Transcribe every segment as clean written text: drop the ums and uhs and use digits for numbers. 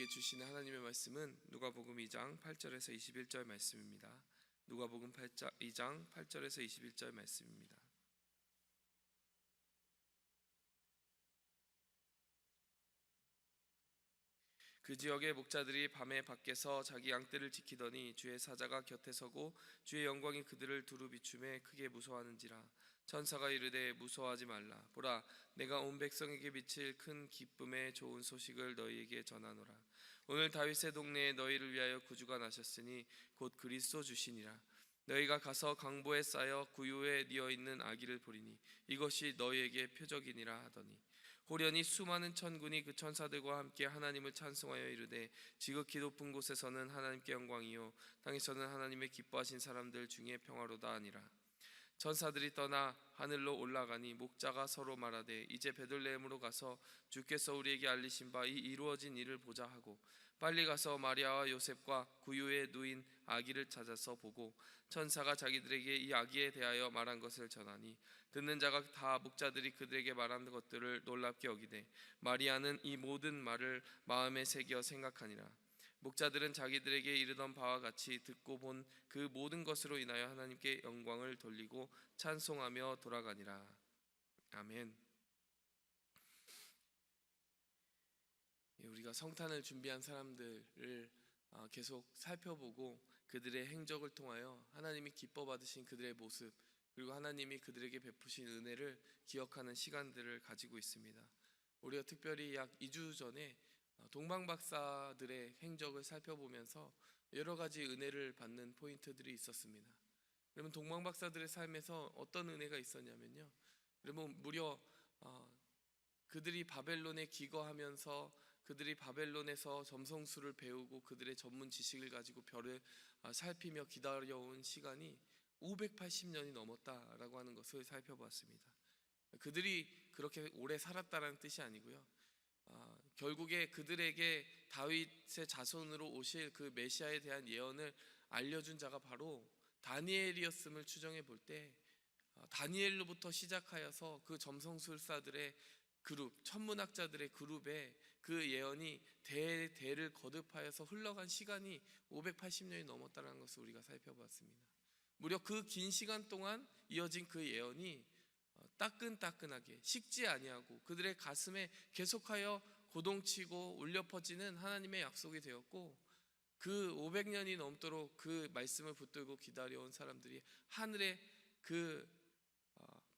우리에게 주시는 하나님의 말씀은 누가복음 2장 8절에서 21절 말씀입니다. 누가복음 2장 8절에서 21절 말씀입니다. 그 지역의 목자들이 밤에 밖에서 자기 양떼를 지키더니 주의 사자가 곁에 서고 주의 영광이 그들을 두루 비추매 크게 무서워하는지라. 천사가 이르되 무서워하지 말라. 보라, 내가 온 백성에게 비칠 큰 기쁨의 좋은 소식을 너희에게 전하노라. 오늘 다윗의 동네에 너희를 위하여 구주가 나셨으니 곧 그리스도 주시니라. 너희가 가서 강보에 쌓여 구유에 뉘어 있는 아기를 보리니 이것이 너희에게 표적이니라 하더니, 호련히 수많은 천군이 그 천사들과 함께 하나님을 찬송하여 이르되, 지극히 높은 곳에서는 하나님께 영광이요 땅에서는 하나님의 기뻐하신 사람들 중에 평화로다 하니라. 천사들이 떠나 하늘로 올라가니 목자가 서로 말하되, 이제 베들레헴으로 가서 주께서 우리에게 알리신 바 이 이루어진 일을 보자 하고, 빨리 가서 마리아와 요셉과 구유에 누인 아기를 찾아서 보고 천사가 자기들에게 이 아기에 대하여 말한 것을 전하니, 듣는 자가 다 목자들이 그들에게 말한 것들을 놀랍게 여기되 마리아는 이 모든 말을 마음에 새겨 생각하니라. 목자들은 자기들에게 이르던 바와 같이 듣고 본 그 모든 것으로 인하여 하나님께 영광을 돌리고 찬송하며 돌아가니라. 아멘. 우리가 성탄을 준비한 사람들을 계속 살펴보고 그들의 행적을 통하여 하나님이 기뻐 받으신 그들의 모습, 그리고 하나님이 그들에게 베푸신 은혜를 기억하는 시간들을 가지고 있습니다. 우리가 특별히 약 2주 전에 동방박사들의 행적을 살펴보면서 여러 가지 은혜를 받는 포인트들이 있었습니다. 여러분, 동방박사들의 삶에서 어떤 은혜가 있었냐면요, 여러분, 무려 그들이 바벨론에 기거하면서 그들이 바벨론에서 점성술을 배우고 그들의 전문 지식을 가지고 별을 살피며 기다려온 시간이 580년이 넘었다라고 하는 것을 살펴보았습니다. 그들이 그렇게 오래 살았다는 뜻이 아니고요, 결국에 그들에게 다윗의 자손으로 오실 그 메시아에 대한 예언을 알려준 자가 바로 다니엘이었음을 추정해 볼 때, 다니엘로부터 시작하여서 그 점성술사들의 그룹, 천문학자들의 그룹에 그 예언이 대를 거듭하여서 흘러간 시간이 580년이 넘었다는 것을 우리가 살펴봤습니다. 무려 그 긴 시간 동안 이어진 그 예언이 따끈따끈하게 식지 아니하고 그들의 가슴에 계속하여 고동치고 울려 퍼지는 하나님의 약속이 되었고, 그 500년이 넘도록 그 말씀을 붙들고 기다려온 사람들이 하늘의 그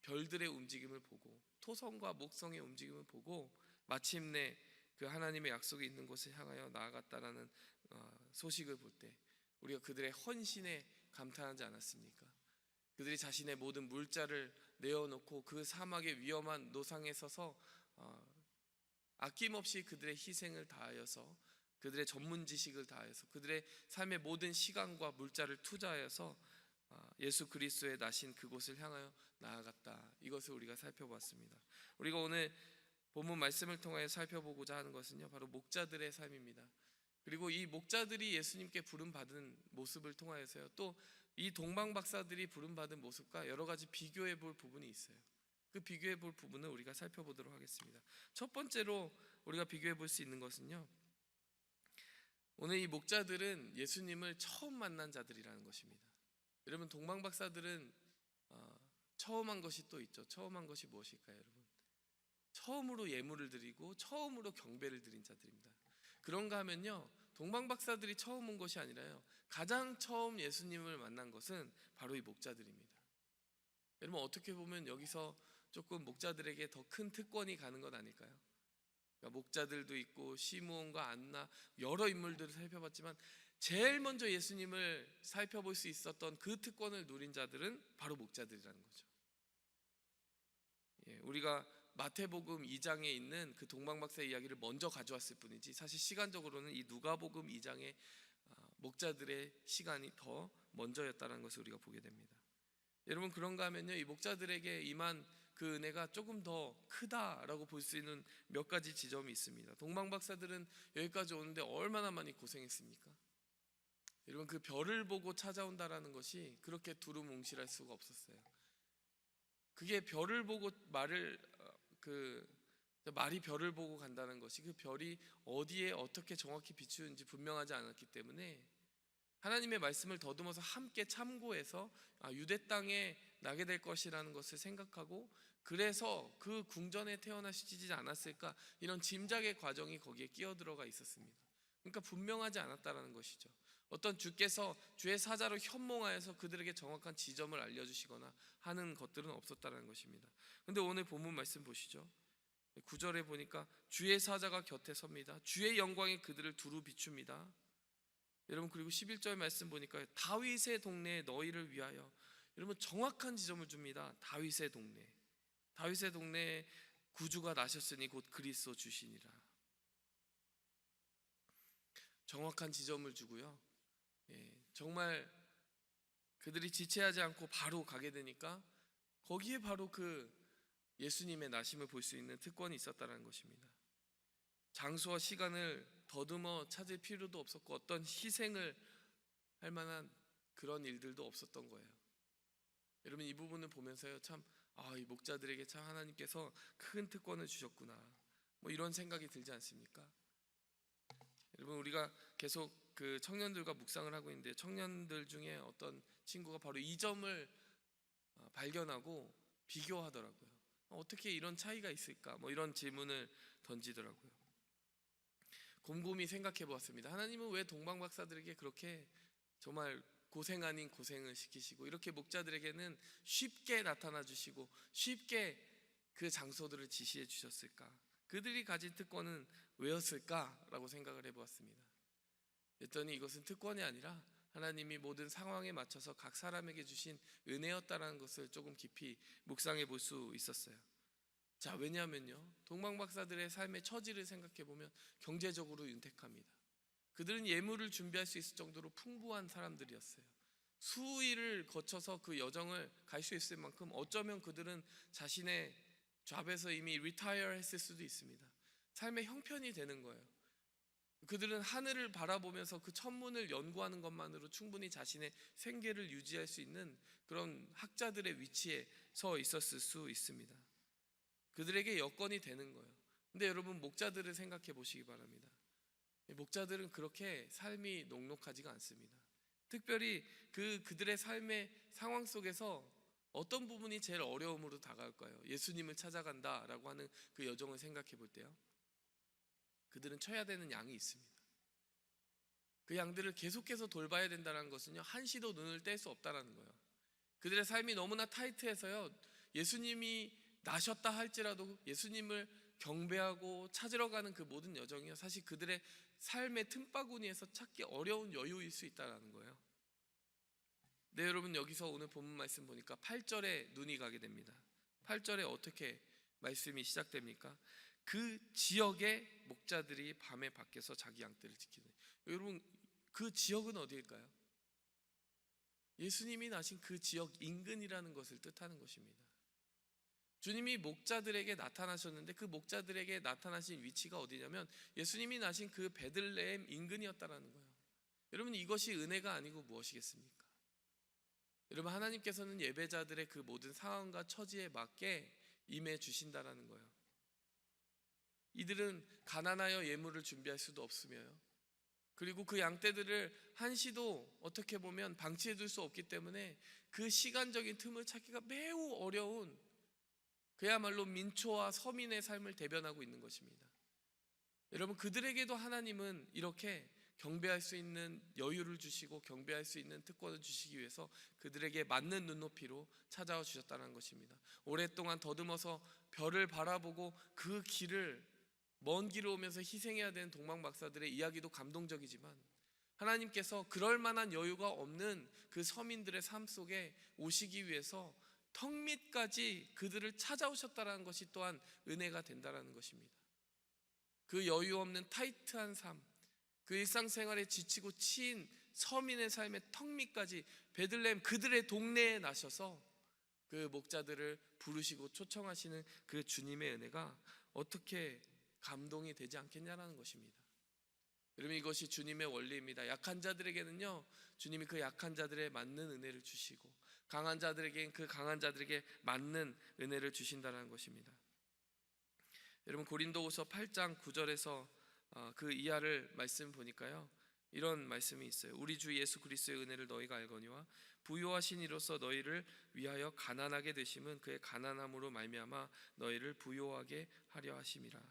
별들의 움직임을 보고 토성과 목성의 움직임을 보고 마침내 그 하나님의 약속이 있는 곳을 향하여 나아갔다라는 소식을 볼 때 우리가 그들의 헌신에 감탄하지 않았습니까? 그들이 자신의 모든 물자를 내어놓고 그 사막의 위험한 노상에 서서 아낌없이 그들의 희생을 다하여서, 그들의 전문 지식을 다하여서, 그들의 삶의 모든 시간과 물자를 투자하여서 예수 그리스도의 나신 그곳을 향하여 나아갔다. 이것을 우리가 살펴봤습니다. 우리가 오늘 본문 말씀을 통하여 살펴보고자 하는 것은요, 바로 목자들의 삶입니다. 그리고 이 목자들이 예수님께 부름받은 모습을 통하여서요, 또 이 동방박사들이 부름받은 모습과 여러 가지 비교해 볼 부분이 있어요. 그 비교해 볼 부분을 우리가 살펴보도록 하겠습니다. 첫 번째로 우리가 비교해 볼 수 있는 것은요, 오늘 이 목자들은 예수님을 처음 만난 자들이라는 것입니다. 여러분, 동방박사들은 처음 한 것이 또 있죠. 처음 한 것이 무엇일까요, 여러분? 처음으로 예물을 드리고 처음으로 경배를 드린 자들입니다. 그런가 하면요, 동방박사들이 처음 온 것이 아니라요, 가장 처음 예수님을 만난 것은 바로 이 목자들입니다. 여러분, 어떻게 보면 여기서 조금 목자들에게 더 큰 특권이 가는 것 아닐까요? 그러니까 목자들도 있고 시므온과 안나 여러 인물들을 살펴봤지만 제일 먼저 예수님을 살펴볼 수 있었던 그 특권을 누린 자들은 바로 목자들이라는 거죠. 우리가 마태복음 2장에 있는 그 동방박사의 이야기를 먼저 가져왔을 뿐이지, 사실 시간적으로는 이 누가복음 2장의 목자들의 시간이 더 먼저였다는 것을 우리가 보게 됩니다. 여러분, 그런가 하면요, 이 목자들에게 임한 그 은혜가 조금 더 크다라고 볼 수 있는 몇 가지 지점이 있습니다. 동방박사들은 여기까지 오는데 얼마나 많이 고생했습니까? 여러분, 그 별을 보고 찾아온다라는 것이 그렇게 두루뭉실할 수가 없었어요. 그게 별을 보고 말을 말이 별을 보고 간다는 것이 그 별이 어디에 어떻게 정확히 비추는지 분명하지 않았기 때문에 하나님의 말씀을 더듬어서 함께 참고해서 유대 땅에 나게 될 것이라는 것을 생각하고 그래서 그 궁전에 태어나시지 않았을까, 이런 짐작의 과정이 거기에 끼어들어가 있었습니다. 그러니까 분명하지 않았다라는 것이죠. 어떤 주께서 주의 사자로 현몽하여서 그들에게 정확한 지점을 알려주시거나 하는 것들은 없었다는 것입니다. 근데 오늘 본문 말씀 보시죠. 9절에 보니까 주의 사자가 곁에 섭니다. 주의 영광이 그들을 두루 비춥니다. 여러분, 그리고 11절 말씀 보니까 다윗의 동네에 너희를 위하여, 여러분 정확한 지점을 줍니다. 다윗의 동네에 구주가 나셨으니 곧 그리스도 주시니라. 정확한 지점을 주고요. 정말 그들이 지체하지 않고 바로 가게 되니까 거기에 바로 그 예수님의 나심을 볼 수 있는 특권이 있었다는 것입니다. 장소와 시간을 더듬어 찾을 필요도 없었고 어떤 희생을 할 만한 그런 일들도 없었던 거예요. 여러분, 이 부분을 보면서요, 참 이 목자들에게 참 하나님께서 큰 특권을 주셨구나, 뭐 이런 생각이 들지 않습니까? 여러분, 우리가 계속 그 청년들과 묵상을 하고 있는데 청년들 중에 어떤 친구가 바로 이 점을 발견하고 비교하더라고요. 어떻게 이런 차이가 있을까? 뭐 이런 질문을 던지더라고요. 곰곰이 생각해 보았습니다. 하나님은 왜 동방 박사들에게 그렇게 정말 고생 아닌 고생을 시키시고 이렇게 목자들에게는 쉽게 나타나 주시고 쉽게 그 장소들을 지시해 주셨을까? 그들이 가진 특권은 왜였을까라고 생각을 해보았습니다. 그랬더니 이것은 특권이 아니라 하나님이 모든 상황에 맞춰서 각 사람에게 주신 은혜였다라는 것을 조금 깊이 묵상해 볼 수 있었어요. 자, 왜냐하면요, 동방박사들의 삶의 처지를 생각해 보면 경제적으로 윤택합니다. 그들은 예물을 준비할 수 있을 정도로 풍부한 사람들이었어요. 수일을 거쳐서 그 여정을 갈 수 있을 만큼 어쩌면 그들은 자신의 잡에서 이미 리타이어 했을 수도 있습니다. 삶의 형편이 되는 거예요. 그들은 하늘을 바라보면서 그 천문을 연구하는 것만으로 충분히 자신의 생계를 유지할 수 있는 그런 학자들의 위치에 서 있었을 수 있습니다. 그들에게 여건이 되는 거예요. 근데 여러분, 목자들을 생각해 보시기 바랍니다. 목자들은 그렇게 삶이 녹록하지가 않습니다. 특별히 그들의 삶의 상황 속에서 어떤 부분이 제일 어려움으로 다가올까요? 예수님을 찾아간다라고 하는 그 여정을 생각해 볼 때요, 그들은 쳐야 되는 양이 있습니다. 그 양들을 계속해서 돌봐야 된다는 것은요, 한시도 눈을 뗄 수 없다라는 거예요. 그들의 삶이 너무나 타이트해서요, 예수님이 나셨다 할지라도 예수님을 경배하고 찾으러 가는 그 모든 여정이요, 사실 그들의 삶의 틈바구니에서 찾기 어려운 여유일 수 있다는 거예요. 네, 여러분, 여기서 오늘 본문 말씀 보니까 8절에 눈이 가게 됩니다. 8절에 어떻게 말씀이 시작됩니까? 그 지역의 목자들이 밤에 밖에서 자기 양떼를 지키는. 여러분, 그 지역은 어디일까요? 예수님이 나신 그 지역 인근이라는 것을 뜻하는 것입니다. 주님이 목자들에게 나타나셨는데 그 목자들에게 나타나신 위치가 어디냐면 예수님이 나신 그 베들레헴 인근이었다라는 거예요. 여러분, 이것이 은혜가 아니고 무엇이겠습니까? 여러분, 하나님께서는 예배자들의 그 모든 상황과 처지에 맞게 임해 주신다라는 거예요. 이들은 가난하여 예물을 준비할 수도 없으며요, 그리고 그 양떼들을 한시도 어떻게 보면 방치해 둘 수 없기 때문에 그 시간적인 틈을 찾기가 매우 어려운, 그야말로 민초와 서민의 삶을 대변하고 있는 것입니다. 여러분, 그들에게도 하나님은 이렇게 경배할 수 있는 여유를 주시고 경배할 수 있는 특권을 주시기 위해서 그들에게 맞는 눈높이로 찾아와 주셨다는 것입니다. 오랫동안 더듬어서 별을 바라보고 그 길을, 먼 길을 오면서 희생해야 되는 동방박사들의 이야기도 감동적이지만 하나님께서 그럴 만한 여유가 없는 그 서민들의 삶 속에 오시기 위해서 턱 밑까지 그들을 찾아오셨다는 것이 또한 은혜가 된다는 것입니다. 그 여유 없는 타이트한 삶, 그 일상생활에 지치고 치인 서민의 삶의 턱 밑까지 베들레헴 그들의 동네에 나셔서 그 목자들을 부르시고 초청하시는 그 주님의 은혜가 어떻게 감동이 되지 않겠냐라는 것입니다. 여러분, 이것이 주님의 원리입니다. 약한 자들에게는요, 주님이 그 약한 자들에 맞는 은혜를 주시고 강한 자들에게는 그 강한 자들에게 맞는 은혜를 주신다는 것입니다. 여러분 고린도후서 8장 9절에서 그 이하를 말씀 보니까요, 이런 말씀이 있어요. 우리 주 예수 그리스도의 은혜를 너희가 알거니와 부요하신 이로서 너희를 위하여 가난하게 되심은 그의 가난함으로 말미암아 너희를 부요하게 하려 하심이라.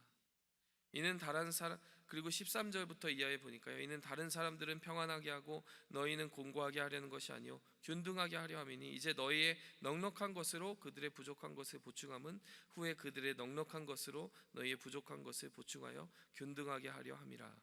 이는 다른 사람, 그리고 13절부터 이하에 보니까요, 이는 다른 사람들은 평안하게 하고 너희는 공고하게 하려는 것이 아니요 균등하게 하려 함이니 이제 너희의 넉넉한 것으로 그들의 부족한 것을 보충함은 후에 그들의 넉넉한 것으로 너희의 부족한 것을 보충하여 균등하게 하려 함이라.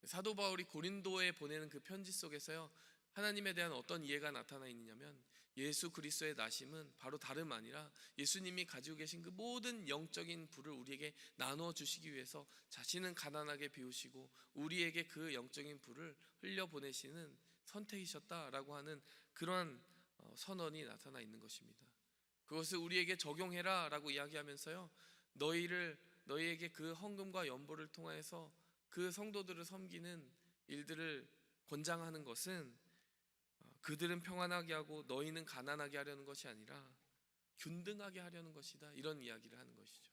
사도 바울이 고린도에 보내는 그 편지 속에서요, 하나님에 대한 어떤 이해가 나타나 있느냐면, 예수 그리스도의 나심은 바로 다름 아니라 예수님이 가지고 계신 그 모든 영적인 부를 우리에게 나누어 주시기 위해서 자신은 가난하게 비우시고 우리에게 그 영적인 부를 흘려보내시는 선택이셨다라고 하는 그러한 선언이 나타나 있는 것입니다. 그것을 우리에게 적용해라 라고 이야기하면서요, 너희에게 그 헌금과 연보를 통해서 그 성도들을 섬기는 일들을 권장하는 것은 그들은 평안하게 하고 너희는 가난하게 하려는 것이 아니라 균등하게 하려는 것이다, 이런 이야기를 하는 것이죠.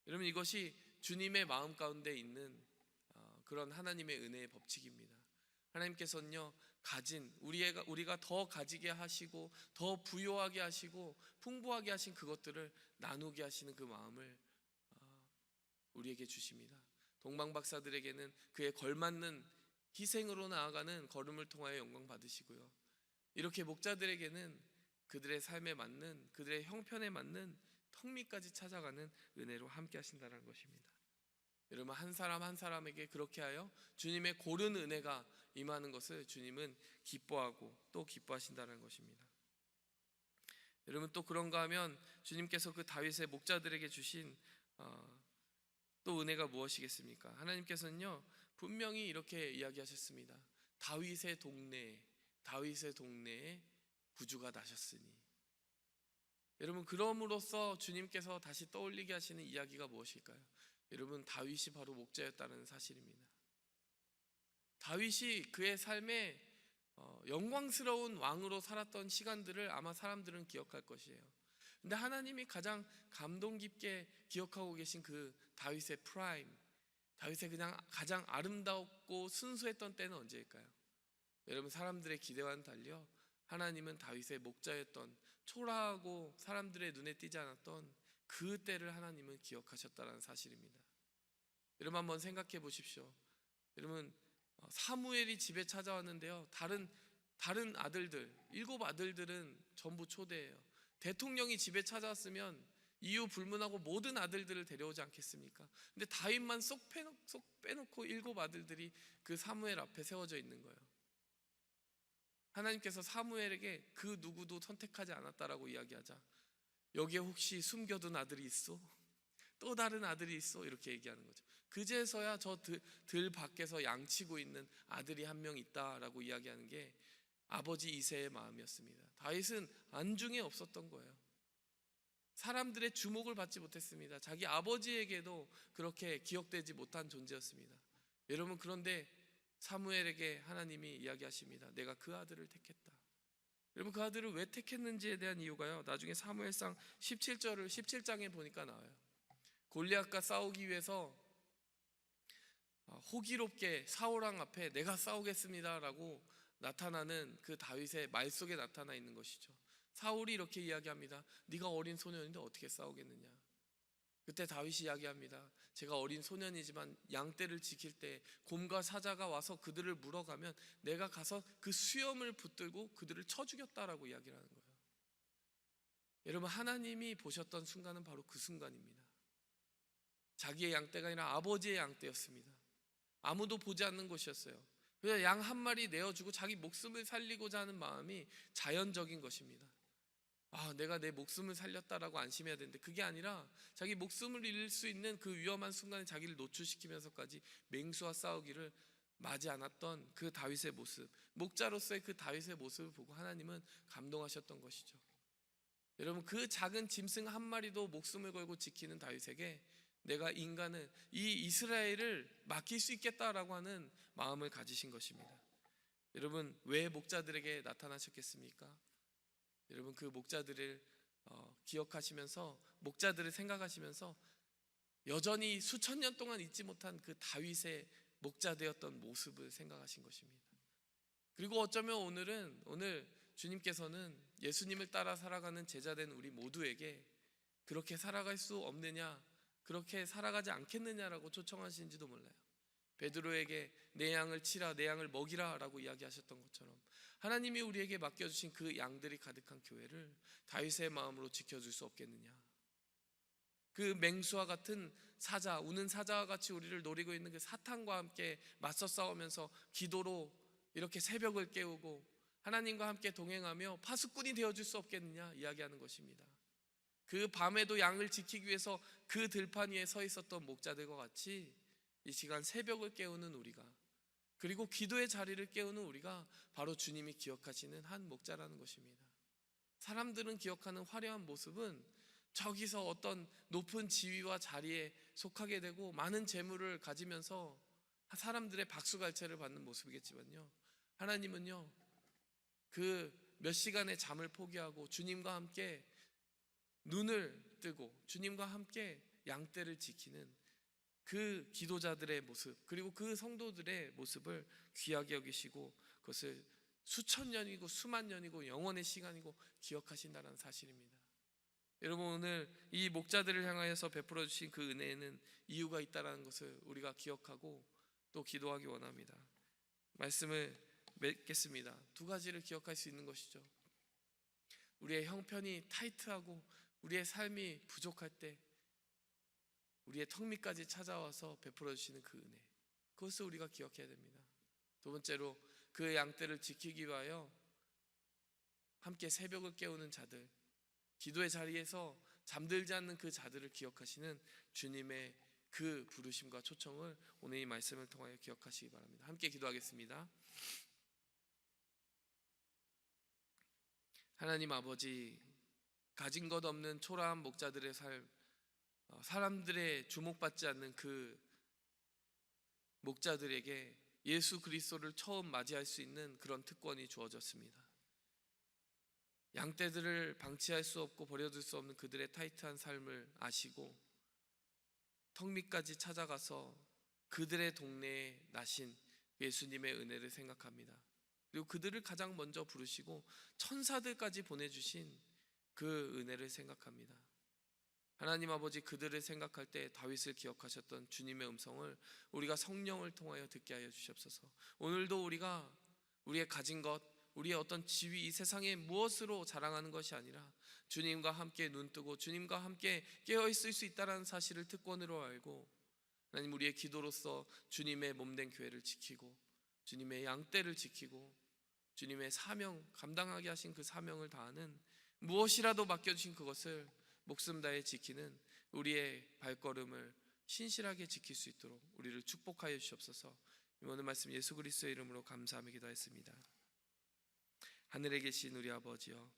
여러분, 이것이 주님의 마음 가운데 있는 그런 하나님의 은혜의 법칙입니다. 하나님께서는요, 우리가 더 가지게 하시고 더 부요하게 하시고 풍부하게 하신 그것들을 나누게 하시는 그 마음을 우리에게 주십니다. 동방박사들에게는 그에 걸맞는 희생으로 나아가는 걸음을 통하여 영광 받으시고요, 이렇게 목자들에게는 그들의 삶에 맞는, 그들의 형편에 맞는 턱밑까지 찾아가는 은혜로 함께 하신다는 것입니다. 여러분, 한 사람 한 사람에게 그렇게 하여 주님의 고른 은혜가 임하는 것을 주님은 기뻐하고 또 기뻐하신다는 것입니다. 여러분, 또 그런가 하면 주님께서 그 다윗의 목자들에게 주신 또 은혜가 무엇이겠습니까? 하나님께서는요, 분명히 이렇게 이야기하셨습니다. 다윗의 동네에 구주가 나셨으니. 여러분, 그럼으로써 주님께서 다시 떠올리게 하시는 이야기가 무엇일까요? 여러분, 다윗이 바로 목자였다는 사실입니다. 다윗이 그의 삶에 영광스러운 왕으로 살았던 시간들을 아마 사람들은 기억할 것이에요. 근데 하나님이 가장 감동 깊게 기억하고 계신 그 다윗의 프라임, 다윗의 그냥 가장 아름답고 순수했던 때는 언제일까요? 여러분, 사람들의 기대와는 달려 하나님은 다윗의 목자였던, 초라하고 사람들의 눈에 띄지 않았던 그 때를 하나님은 기억하셨다는 사실입니다. 여러분, 한번 생각해 보십시오. 여러분, 사무엘이 집에 찾아왔는데요, 다른 아들들, 7 아들들은 전부 초대예요. 대통령이 집에 찾아왔으면 이유 불문하고 모든 아들들을 데려오지 않겠습니까? 근데 다윗만 쏙 빼놓고 7 아들들이 그 사무엘 앞에 세워져 있는 거예요. 하나님께서 사무엘에게 그 누구도 선택하지 않았다라고 이야기하자, 여기에 혹시 숨겨둔 아들이 있어? 또 다른 아들이 있어? 이렇게 얘기하는 거죠. 그제서야 저 들 밖에서 양치고 있는 아들이 한 명 있다라고 이야기하는 게 아버지 이새의 마음이었습니다. 다윗은 안중에 없었던 거예요. 사람들의 주목을 받지 못했습니다. 자기 아버지에게도 그렇게 기억되지 못한 존재였습니다. 여러분, 그런데 사무엘에게 하나님이 이야기하십니다. 내가 그 아들을 택했다. 여러분, 그 아들을 왜 택했는지에 대한 이유가요, 나중에 사무엘상 17장에 보니까 나와요. 골리앗과 싸우기 위해서 호기롭게 사울왕 앞에 내가 싸우겠습니다라고 나타나는 그 다윗의 말 속에 나타나 있는 것이죠. 사울이 이렇게 이야기합니다. 네가 어린 소년인데 어떻게 싸우겠느냐. 그때 다윗이 이야기합니다. 제가 어린 소년이지만 양떼를 지킬 때 곰과 사자가 와서 그들을 물어가면 내가 가서 그 수염을 붙들고 그들을 쳐 죽였다라고 이야기를 하는 거예요. 여러분, 하나님이 보셨던 순간은 바로 그 순간입니다. 자기의 양떼가 아니라 아버지의 양떼였습니다. 아무도 보지 않는 곳이었어요. 그래서 양 한 마리 내어주고 자기 목숨을 살리고자 하는 마음이 자연적인 것입니다. 내가 내 목숨을 살렸다라고 안심해야 되는데 그게 아니라 자기 목숨을 잃을 수 있는 그 위험한 순간에 자기를 노출시키면서까지 맹수와 싸우기를 마지 않았던 그 다윗의 모습, 목자로서의 그 다윗의 모습을 보고 하나님은 감동하셨던 것이죠. 여러분, 그 작은 짐승 한 마리도 목숨을 걸고 지키는 다윗에게 내가 이 이스라엘을 맡길 수 있겠다라고 하는 마음을 가지신 것입니다. 여러분, 왜 목자들에게 나타나셨겠습니까? 여러분, 그 목자들을 기억하시면서 목자들을 생각하시면서 여전히 수천 년 동안 잊지 못한 그 다윗의 목자 되었던 모습을 생각하신 것입니다. 그리고 어쩌면 오늘 주님께서는 예수님을 따라 살아가는 제자된 우리 모두에게 그렇게 살아갈 수 없느냐, 그렇게 살아가지 않겠느냐라고 초청하시는지도 몰라요. 베드로에게 내 양을 치라, 내 양을 먹이라 라고 이야기하셨던 것처럼 하나님이 우리에게 맡겨주신 그 양들이 가득한 교회를 다윗의 마음으로 지켜줄 수 없겠느냐. 그 맹수와 같은 사자, 우는 사자와 같이 우리를 노리고 있는 그 사탄과 함께 맞서 싸우면서 기도로 이렇게 새벽을 깨우고 하나님과 함께 동행하며 파수꾼이 되어줄 수 없겠느냐 이야기하는 것입니다. 그 밤에도 양을 지키기 위해서 그 들판 위에 서 있었던 목자들과 같이 이 시간 새벽을 깨우는 우리가, 그리고 기도의 자리를 깨우는 우리가 바로 주님이 기억하시는 한 목자라는 것입니다. 사람들은 기억하는 화려한 모습은 저기서 어떤 높은 지위와 자리에 속하게 되고 많은 재물을 가지면서 사람들의 박수갈채를 받는 모습이겠지만요, 하나님은요 그 몇 시간의 잠을 포기하고 주님과 함께 눈을 뜨고 주님과 함께 양떼를 지키는 그 기도자들의 모습, 그리고 그 성도들의 모습을 귀하게 여기시고 그것을 수천 년이고 수만 년이고 영원의 시간이고 기억하신다는 사실입니다. 여러분, 오늘 이 목자들을 향하여서 베풀어 주신 그 은혜에는 이유가 있다는 것을 우리가 기억하고 또 기도하기 원합니다. 말씀을 맺겠습니다. 두 가지를 기억할 수 있는 것이죠. 우리의 형편이 타이트하고 우리의 삶이 부족할 때 우리의 턱 밑까지 찾아와서 베풀어 주시는 그 은혜, 그것을 우리가 기억해야 됩니다. 두 번째로 그 양떼를 지키기 위하여 함께 새벽을 깨우는 자들, 기도의 자리에서 잠들지 않는 그 자들을 기억하시는 주님의 그 부르심과 초청을 오늘 이 말씀을 통하여 기억하시기 바랍니다. 함께 기도하겠습니다. 하나님 아버지, 가진 것 없는 초라한 목자들의 삶, 사람들의 주목받지 않는 그 목자들에게 예수 그리스도를 처음 맞이할 수 있는 그런 특권이 주어졌습니다. 양떼들을 방치할 수 없고 버려둘 수 없는 그들의 타이트한 삶을 아시고 턱 밑까지 찾아가서 그들의 동네에 나신 예수님의 은혜를 생각합니다. 그리고 그들을 가장 먼저 부르시고 천사들까지 보내주신 그 은혜를 생각합니다. 하나님 아버지, 그들을 생각할 때 다윗을 기억하셨던 주님의 음성을 우리가 성령을 통하여 듣게 하여 주시옵소서. 오늘도 우리가 우리의 가진 것, 우리의 어떤 지위, 이 세상에 무엇으로 자랑하는 것이 아니라 주님과 함께 눈뜨고 주님과 함께 깨어있을 수 있다는 사실을 특권으로 알고 하나님, 우리의 기도로서 주님의 몸된 교회를 지키고 주님의 양떼를 지키고 주님의 사명, 감당하게 하신 그 사명을 다하는 무엇이라도 맡겨주신 그것을 목숨 다해 지키는 우리의 발걸음을 신실하게 지킬 수 있도록 우리를 축복하여 주시옵소서. 오늘 말씀 예수 그리스도의 이름으로 감사하며 기도했습니다. 하늘에 계신 우리 아버지여,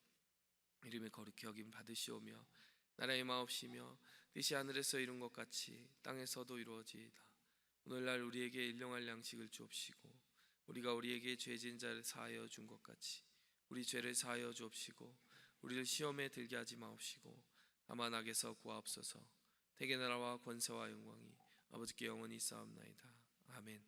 이름이 거룩히 여김 받으시오며 나라의 마옵시며 뜻이 하늘에서 이룬 것 같이 땅에서도 이루어지이다. 오늘날 우리에게 일용할 양식을 주옵시고 우리가 우리에게 죄진 자를 사하여 준 것 같이 우리 죄를 사하여 주옵시고 우리를 시험에 들게 하지 마옵시고 다만 악에서 구하옵소서. 대개 나라와 권세와 영광이 아버지께 영원히 있사옵나이다. 아멘.